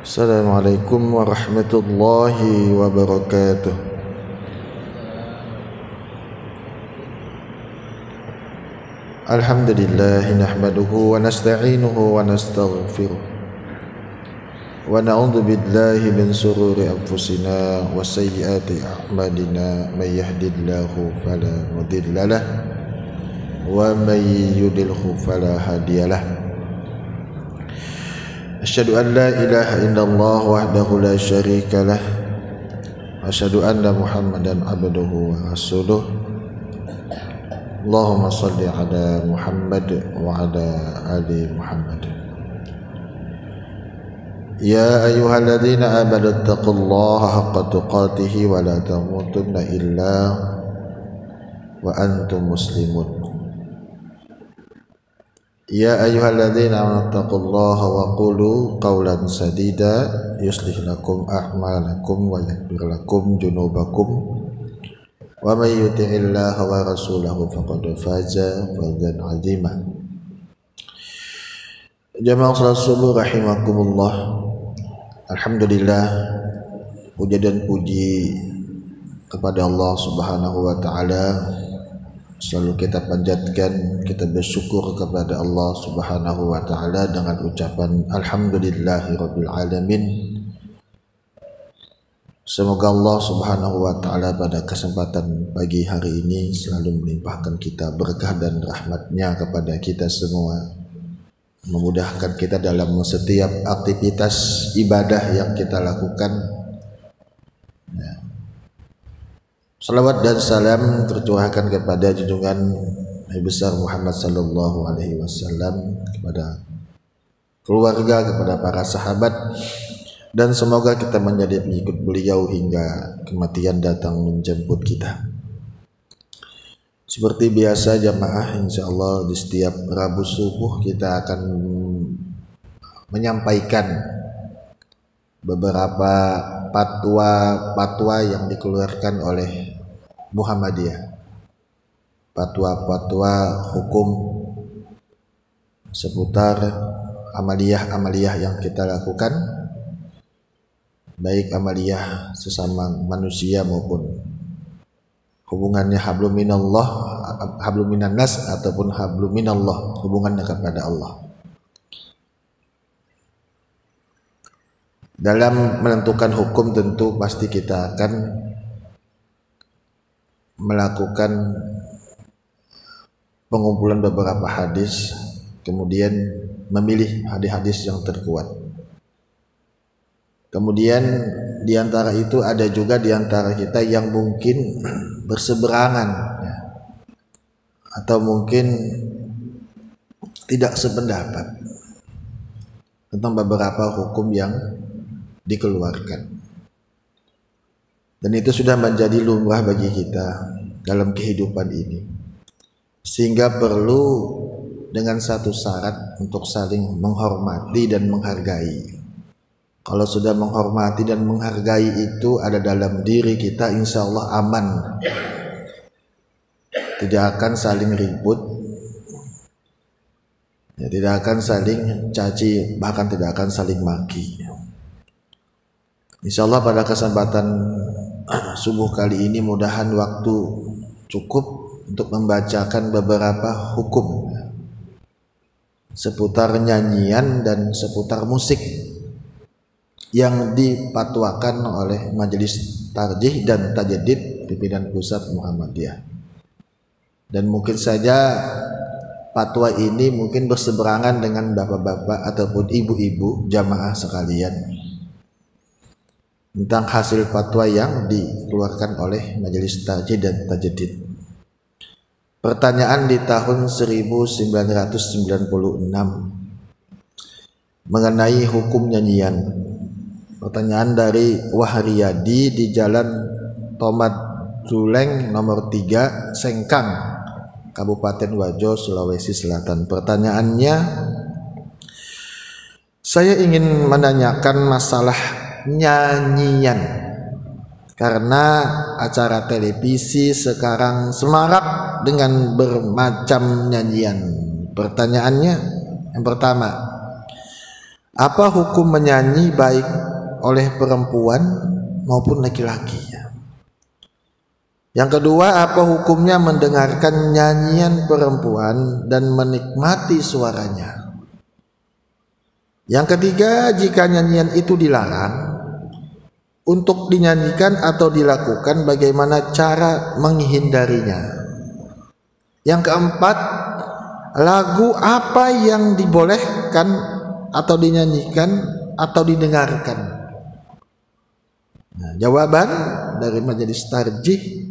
Assalamualaikum warahmatullahi wabarakatuh. Alhamdulillah nahmaduhu wa nasta'inuhu wa nastaghfiruh wa na'udzu billahi min shururi anfusina wa sayyiati a'malina may yahdihillahu fala mudilla lahu wa may yudlilhu fala hadiyalah. Asyhadu an la ilaha illallah wahdahu la syarika lah. Asyhadu anna Muhammadan abduhu wa rasuluh. Allahumma shalli ala Muhammad wa ala ali Muhammad. Ya ayyuhalladzina amanu taqullaha haqqa tuqatih wa la tamutunna illa wa antum muslimun. Ya ayyuhalladzina amanu taqullaha wa qulu qawlan sadida yuslih lakum a'malakum wa yaghfir lakum dzunubakum wa may yuti'illaha wa rasulahu faqad faza fawzan 'azima. Jamaah salat subuh rahimakumullah. Alhamdulillah, puja dan puji kepada Allah Subhanahu wa taala selalu kita panjatkan, kita bersyukur kepada Allah Subhanahu wa taala dengan ucapan alhamdulillahirabbil alamin. Semoga Allah Subhanahu wa taala pada kesempatan pagi hari ini selalu melimpahkan kita berkah dan rahmat-Nya kepada kita semua, memudahkan kita dalam setiap aktivitas ibadah yang kita lakukan. Salawat dan salam tercurahkan kepada junjungan Nabi besar Muhammad sallallahu alaihi wasallam, kepada keluarga, kepada para sahabat, dan semoga kita menjadi pengikut beliau hingga kematian datang menjemput kita. Seperti biasa jamaah, insyaallah di setiap Rabu subuh kita akan menyampaikan beberapa fatwa yang dikeluarkan oleh Muhammadiyah, fatwa hukum seputar amaliyah yang kita lakukan, baik amaliyah sesama manusia maupun hubungannya hablum minan nas ataupun hablum minallah, hubungannya kepada Allah. Dalam menentukan hukum tentu pasti kita akan melakukan pengumpulan beberapa hadis, kemudian memilih hadis-hadis yang terkuat. Kemudian di antara itu ada juga di antara kita yang mungkin berseberangan ya, atau mungkin tidak sependapat tentang beberapa hukum yang dikeluarkan. Dan itu sudah menjadi lumrah bagi kita dalam kehidupan ini, sehingga perlu dengan satu syarat untuk saling menghormati dan menghargai. Kalau sudah menghormati dan menghargai itu ada dalam diri kita, insya Allah aman, tidak akan saling ribut ya, tidak akan saling caci, bahkan tidak akan saling maki. Insya Allah pada kesempatan subuh kali ini mudahan waktu cukup untuk membacakan beberapa hukum seputar nyanyian dan seputar musik yang dipatwakan oleh Majelis Tarjih dan Tajdid Pimpinan Pusat Muhammadiyah. Dan mungkin saja fatwa ini mungkin berseberangan dengan bapak-bapak ataupun ibu-ibu jamaah sekalian tentang hasil fatwa yang dikeluarkan oleh Majelis Tarjih dan Tajdid. Pertanyaan di tahun 1996 mengenai hukum nyanyian. Pertanyaan dari Wahriyadi di Jalan Tomat Juleng nomor 3 Sengkang, Kabupaten Wajo, Sulawesi Selatan. Pertanyaannya, saya ingin menanyakan masalah nyanyian karena acara televisi sekarang semarak dengan bermacam nyanyian. Pertanyaannya yang pertama, Apa hukum menyanyi baik oleh perempuan maupun laki-laki? Yang kedua, apa hukumnya mendengarkan nyanyian perempuan dan menikmati suaranya? Yang ketiga, jika nyanyian itu dilarang untuk dinyanyikan atau dilakukan, bagaimana cara menghindarinya? Yang keempat, lagu apa yang dibolehkan atau dinyanyikan atau didengarkan? Nah, jawaban dari Majelis Tarjih,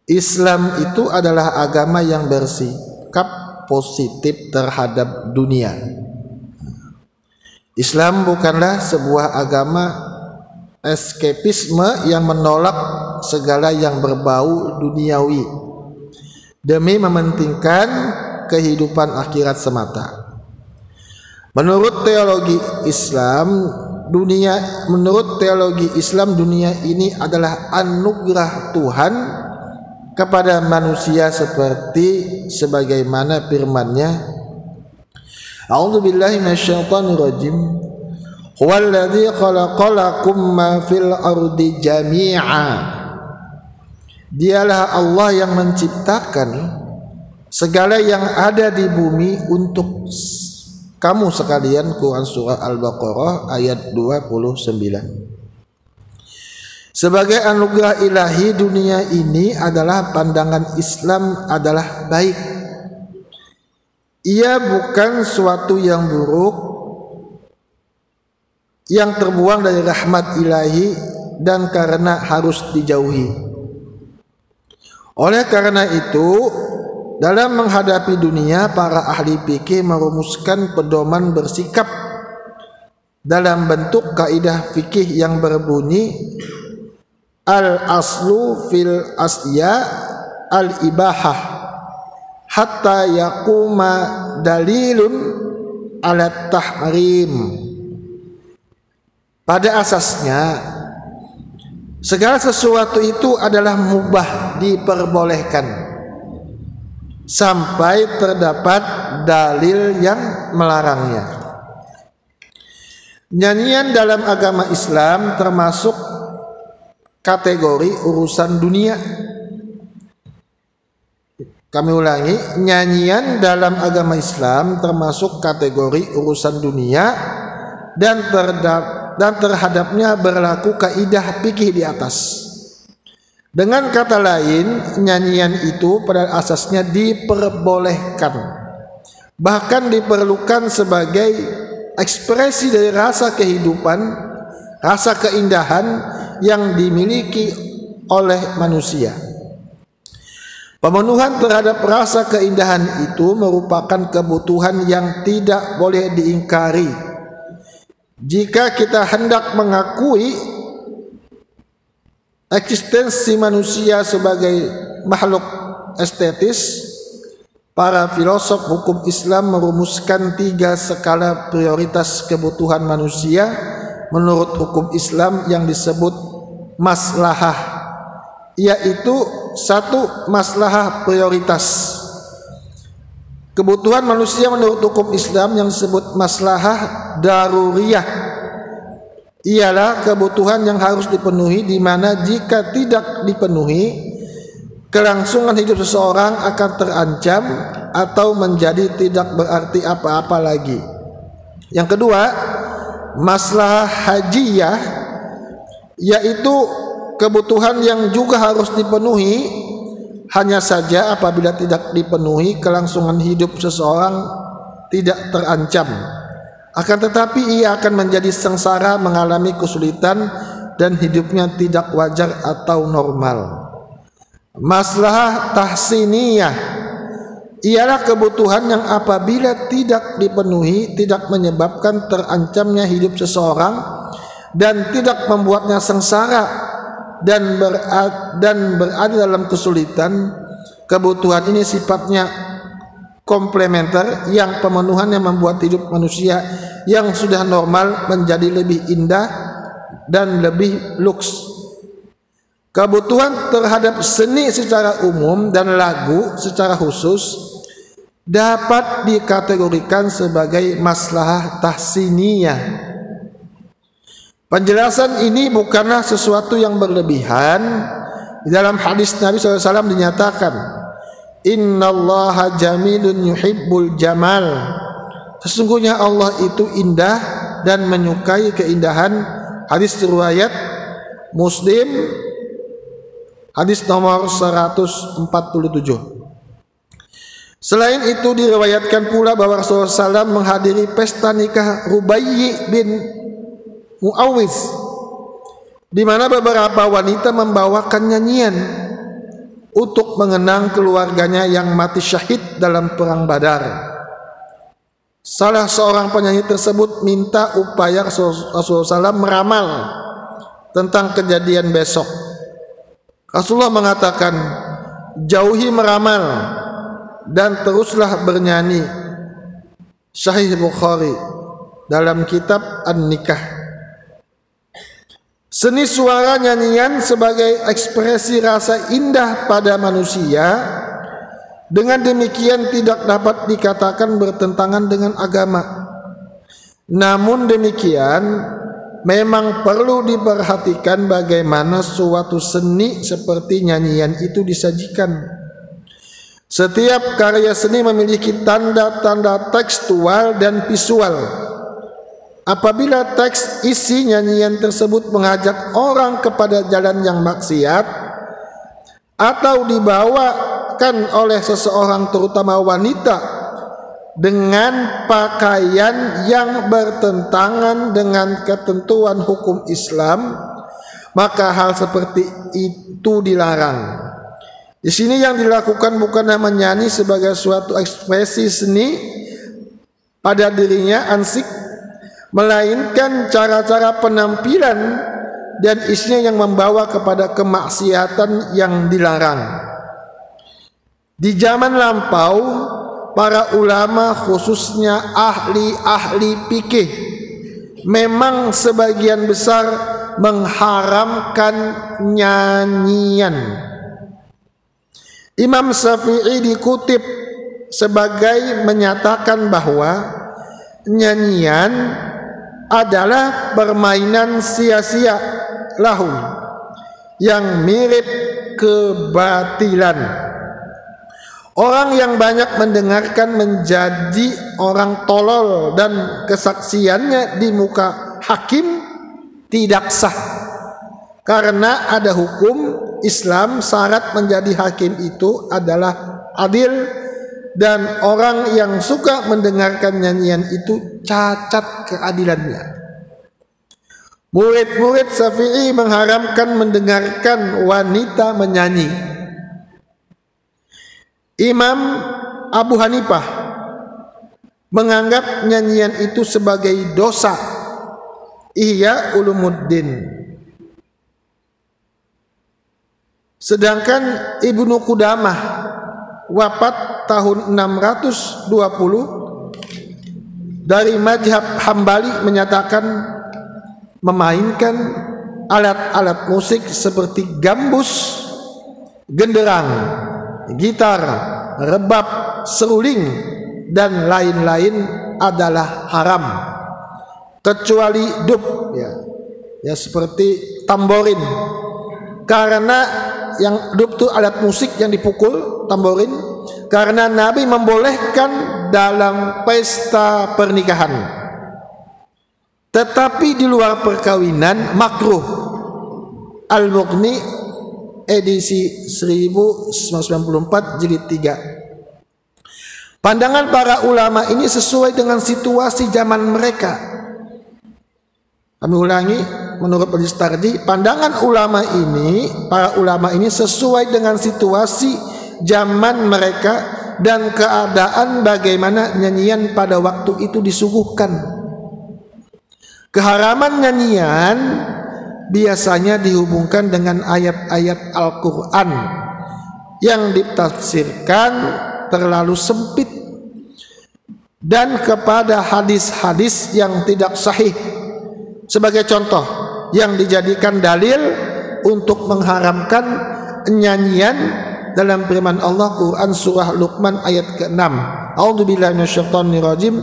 Islam itu adalah agama yang bersikap positif terhadap dunia. Islam bukanlah sebuah agama eskepisme yang menolak segala yang berbau duniawi demi mementingkan kehidupan akhirat semata. Menurut teologi Islam, dunia ini adalah anugerah Tuhan kepada manusia seperti sebagaimana firman-Nya, A'udzubillahi minasyaitonirrajim, huwallazi khalaqalakum ma fil ardi jami'a. Dialah Allah yang menciptakan segala yang ada di bumi untuk kamu sekalian. Quran surah Al-Baqarah ayat 29. Sebagai anugerah ilahi, dunia ini adalah pandangan Islam adalah baik. Ia bukan suatu yang buruk yang terbuang dari rahmat ilahi dan karena harus dijauhi. Oleh karena itu, dalam menghadapi dunia, para ahli fikih merumuskan pedoman bersikap dalam bentuk kaidah fikih yang berbunyi al-aslu fil asya al-ibahah hatta yakuma dalilun ala tahrim. Pada asasnya, segala sesuatu itu adalah mubah, diperbolehkan, sampai terdapat dalil yang melarangnya. Nyanyian dalam agama Islam termasuk kategori urusan dunia. Kami ulangi, nyanyian dalam agama Islam termasuk kategori urusan dunia dan terhadapnya berlaku kaidah fikih di atas. Dengan kata lain, nyanyian itu pada asasnya diperbolehkan, bahkan diperlukan sebagai ekspresi dari rasa kehidupan, rasa keindahan yang dimiliki oleh manusia. Pemenuhan terhadap rasa keindahan itu merupakan kebutuhan yang tidak boleh diingkari. Jika kita hendak mengakui eksistensi manusia sebagai makhluk estetis, para filosof hukum Islam merumuskan 3 skala prioritas kebutuhan manusia menurut hukum Islam yang disebut maslahah, yaitu 1. Maslahah prioritas. Kebutuhan manusia menurut hukum Islam yang disebut maslahah daruriyah ialah kebutuhan yang harus dipenuhi, di mana jika tidak dipenuhi, kelangsungan hidup seseorang akan terancam atau menjadi tidak berarti apa-apa lagi. Yang kedua, maslahah hajiyah, yaitu kebutuhan yang juga harus dipenuhi, hanya saja apabila tidak dipenuhi, kelangsungan hidup seseorang tidak terancam, akan tetapi ia akan menjadi sengsara, mengalami kesulitan, dan hidupnya tidak wajar atau normal. Maslahah tahsiniyah ialah kebutuhan yang apabila tidak dipenuhi tidak menyebabkan terancamnya hidup seseorang dan tidak membuatnya sengsara dan berada dalam kesulitan. Kebutuhan ini sifatnya komplementer, yang pemenuhannya membuat hidup manusia yang sudah normal menjadi lebih indah dan lebih luks. Kebutuhan terhadap seni secara umum dan lagu secara khusus dapat dikategorikan sebagai maslahah tahsiniyah. Penjelasan ini bukanlah sesuatu yang berlebihan. Di dalam hadis Nabi SAW dinyatakan, Innallaha jamilun yuhibbul jamal. Sesungguhnya Allah itu indah dan menyukai keindahan. Hadis riwayat Muslim, hadis nomor 147. Selain itu diriwayatkan pula bahwa Rasulullah SAW menghadiri pesta nikah Rubayyi bin Mu'awiz, di mana beberapa wanita membawakan nyanyian untuk mengenang keluarganya yang mati syahid dalam perang Badar. Salah seorang penyanyi tersebut minta upaya Rasulullah SAW meramal tentang kejadian besok. Rasulullah mengatakan, jauhi meramal dan teruslah bernyanyi. Sahih Bukhari dalam kitab An-Nikah. Seni suara nyanyian sebagai ekspresi rasa indah pada manusia, dengan demikian tidak dapat dikatakan bertentangan dengan agama. Namun demikian, memang perlu diperhatikan bagaimana suatu seni seperti nyanyian itu disajikan. Setiap karya seni memiliki tanda-tanda tekstual dan visual. Apabila teks isi nyanyian tersebut mengajak orang kepada jalan yang maksiat atau dibawakan oleh seseorang terutama wanita dengan pakaian yang bertentangan dengan ketentuan hukum Islam, maka hal seperti itu dilarang. Di sini yang dilakukan bukanlah menyanyi sebagai suatu ekspresi seni pada dirinya ansik, melainkan cara-cara penampilan dan isinya yang membawa kepada kemaksiatan yang dilarang. Di zaman lampau, para ulama khususnya ahli-ahli fikih memang sebagian besar mengharamkan nyanyian. Imam Syafi'i dikutip sebagai menyatakan bahwa nyanyian adalah permainan sia-sia lahum yang mirip kebatilan. Orang yang banyak mendengarkan menjadi orang tolol dan kesaksiannya di muka hakim tidak sah. Karena ada hukum Islam, syarat menjadi hakim itu adalah adil, dan orang yang suka mendengarkan nyanyian itu cacat keadilannya. Murid-murid Syafi'i mengharamkan mendengarkan wanita menyanyi. Imam Abu Hanifah menganggap nyanyian itu sebagai dosa. Ihya Ulumuddin. Sedangkan Ibnu Qudamah wafat tahun 620 dari mazhab Hambali menyatakan memainkan alat-alat musik seperti gambus, genderang, gitar, rebab, seruling dan lain-lain adalah haram, kecuali dub ya seperti tamborin, karena yang dub itu alat musik yang dipukul, tamborin, karena Nabi membolehkan dalam pesta pernikahan, tetapi di luar perkawinan makruh. Al-Mughni edisi 1994 jilid 3. Pandangan para ulama ini sesuai dengan situasi zaman mereka. Kami ulangi, menurut Majelis Tarjih, pandangan para ulama ini sesuai dengan situasi zaman mereka dan keadaan bagaimana nyanyian pada waktu itu disuguhkan. Keharaman nyanyian biasanya dihubungkan dengan ayat-ayat Al-Quran yang ditafsirkan terlalu sempit dan kepada hadis-hadis yang tidak sahih. Sebagai contoh yang dijadikan dalil untuk mengharamkan nyanyian dalam firman Allah Quran surah Luqman ayat ke-6. A'udzubillahi minasyaitonirrajim.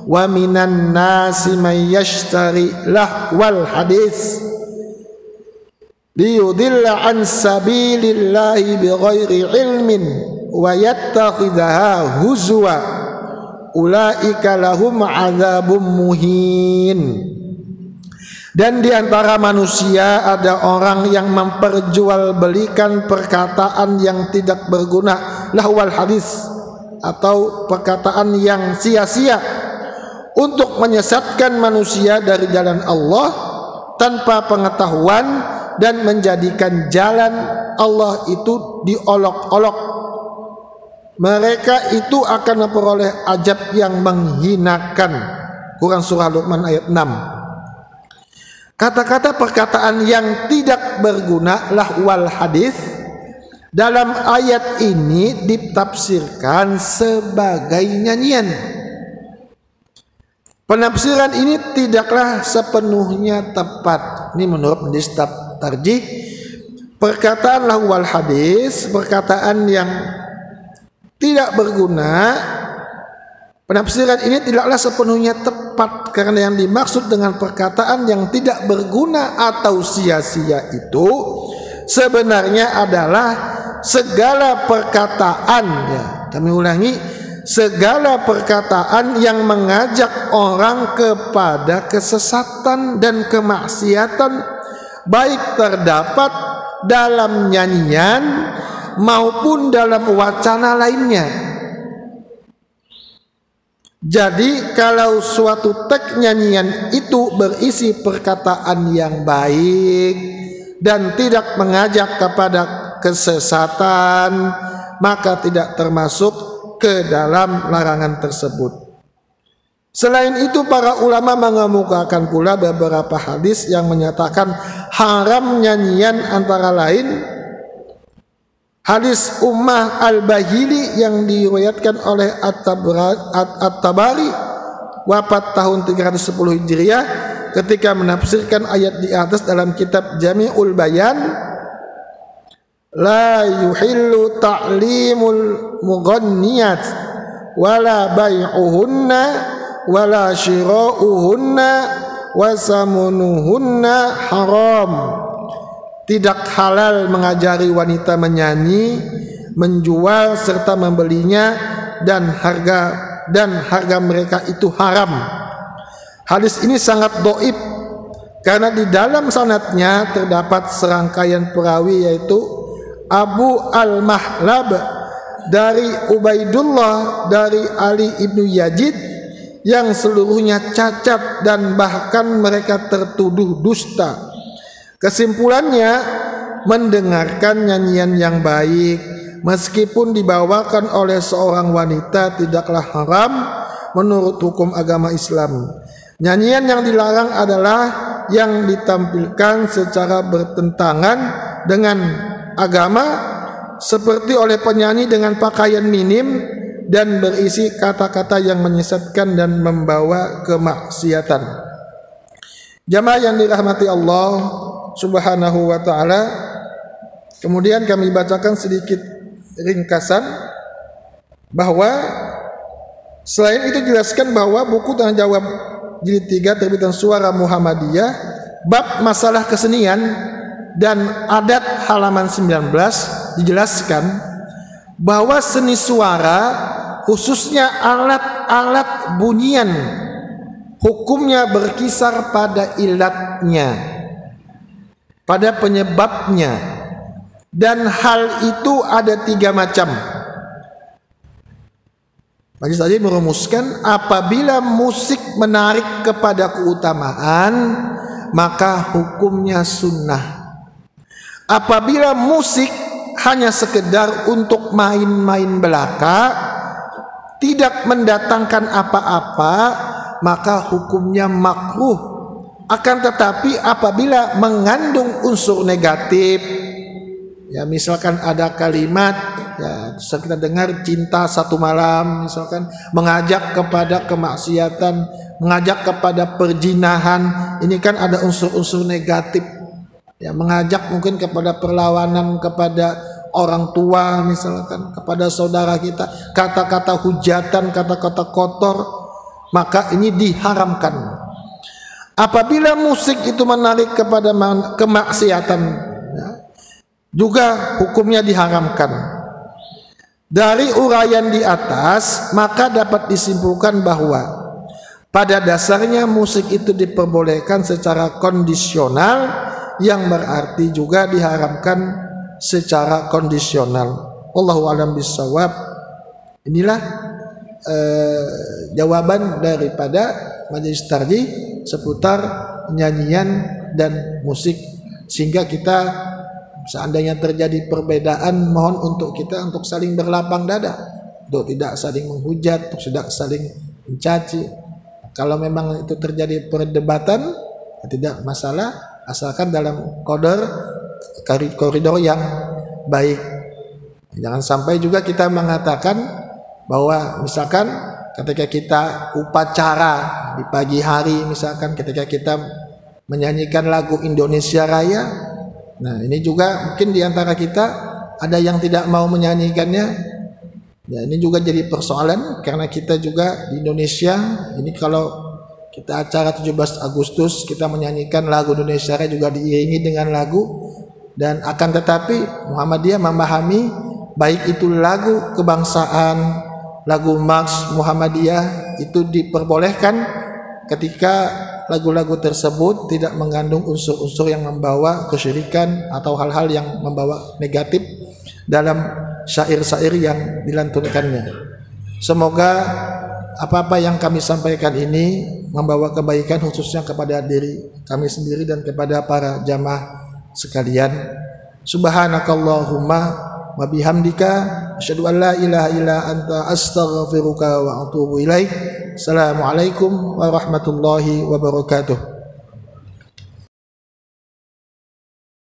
Wa minan nasi may yashtari lahwal hadis liyudilla an sabilillahi bighairi ilmin wa yattakhidhaha huzwa ulaika lahum adzabum muhin. Dan di antara manusia ada orang yang memperjualbelikan perkataan yang tidak berguna, lahwal hadis, atau perkataan yang sia-sia, untuk menyesatkan manusia dari jalan Allah tanpa pengetahuan dan menjadikan jalan Allah itu diolok-olok. Mereka itu akan memperoleh azab yang menghinakan. Quran surah Luqman ayat 6. Kata-kata perkataan yang tidak berguna, lahwal hadis, dalam ayat ini ditafsirkan sebagai nyanyian. Penafsiran ini tidaklah sepenuhnya tepat. Ini menurut majelis tarjih. Perkataan lahwal hadis, perkataan yang tidak berguna, penafsiran ini tidaklah sepenuhnya tepat, karena yang dimaksud dengan perkataan yang tidak berguna atau sia-sia itu sebenarnya adalah segala perkataan, ya, kami ulangi, segala perkataan yang mengajak orang kepada kesesatan dan kemaksiatan, baik terdapat dalam nyanyian maupun dalam wacana lainnya. Jadi kalau suatu teks nyanyian itu berisi perkataan yang baik dan tidak mengajak kepada kesesatan, maka tidak termasuk ke dalam larangan tersebut. Selain itu, para ulama mengemukakan pula beberapa hadis yang menyatakan haram nyanyian, antara lain hadis Ummah al-Bahili yang diriwayatkan oleh At-Tabari, wafat tahun 310 Hijriah, ketika menafsirkan ayat di atas dalam kitab Jami'ul Bayan, la yuhillu ta'limul mughanniyat wala bai'uhunna wala shira'uhunna wa samunuhunna haram. Tidak halal mengajari wanita menyanyi, menjual serta membelinya, dan harga mereka itu haram. Hadis ini sangat dhaif karena di dalam sanadnya terdapat serangkaian perawi, yaitu Abu al-Mahlab dari Ubaidullah dari Ali ibnu Yazid, yang seluruhnya cacat dan bahkan mereka tertuduh dusta. Kesimpulannya, mendengarkan nyanyian yang baik meskipun dibawakan oleh seorang wanita tidaklah haram menurut hukum agama Islam. Nyanyian yang dilarang adalah yang ditampilkan secara bertentangan dengan agama, seperti oleh penyanyi dengan pakaian minim dan berisi kata-kata yang menyesatkan dan membawa kemaksiatan. Jamaah yang dirahmati Allah Subhanahu wa ta'ala, kemudian kami bacakan sedikit ringkasan bahwa selain itu jelaskan bahwa buku Tanya Jawab jilid 3 terbitan Suara Muhammadiyah bab masalah kesenian dan adat halaman 19 dijelaskan bahwa seni suara, khususnya alat-alat bunyian, hukumnya berkisar pada ilatnya, pada penyebabnya, dan hal itu ada 3 macam. Majelis tadi merumuskan, apabila musik menarik kepada keutamaan, maka hukumnya sunnah. Apabila musik hanya sekedar untuk main-main belaka, tidak mendatangkan apa-apa, maka hukumnya makruh. Akan tetapi apabila mengandung unsur negatif, ya misalkan ada kalimat, ya kita dengar cinta satu malam, misalkan mengajak kepada kemaksiatan, mengajak kepada perzinahan, ini kan ada unsur-unsur negatif, ya mengajak mungkin kepada perlawanan, kepada orang tua misalkan, kepada saudara kita, kata-kata hujatan, kata-kata kotor, maka ini diharamkan. Apabila musik itu menarik kepada kemaksiatan, juga hukumnya diharamkan. Dari uraian di atas, maka dapat disimpulkan bahwa pada dasarnya musik itu diperbolehkan secara kondisional, yang berarti juga diharamkan secara kondisional. Wallahu a'lam bishawab. Inilah jawaban daripada majelis tarjih seputar nyanyian dan musik, sehingga kita seandainya terjadi perbedaan, mohon untuk kita untuk saling berlapang dada, untuk tidak saling menghujat, untuk tidak saling mencaci. Kalau memang itu terjadi perdebatan, tidak masalah, asalkan dalam koridor yang baik. Jangan sampai juga kita mengatakan bahwa misalkan ketika kita upacara di pagi hari, misalkan ketika kita menyanyikan lagu Indonesia Raya, nah ini juga mungkin diantara kita ada yang tidak mau menyanyikannya. Ya, ini juga jadi persoalan karena kita juga di Indonesia ini, kalau kita acara 17 Agustus kita menyanyikan lagu Indonesia Raya juga diiringi dengan lagu, dan akan tetapi Muhammadiyah memahami baik itu lagu kebangsaan, lagu March Muhammadiyah itu diperbolehkan ketika lagu-lagu tersebut tidak mengandung unsur-unsur yang membawa kesyirikan atau hal-hal yang membawa negatif dalam syair-syair yang dilantunkannya. Semoga apa-apa yang kami sampaikan ini membawa kebaikan khususnya kepada diri kami sendiri dan kepada para jamaah sekalian. Subhanakallahumma wa bihamdika asyhadu an la ilaha illa anta astaghfiruka wa atubu ilaik. Assalamualaikum warahmatullahi wabarakatuh.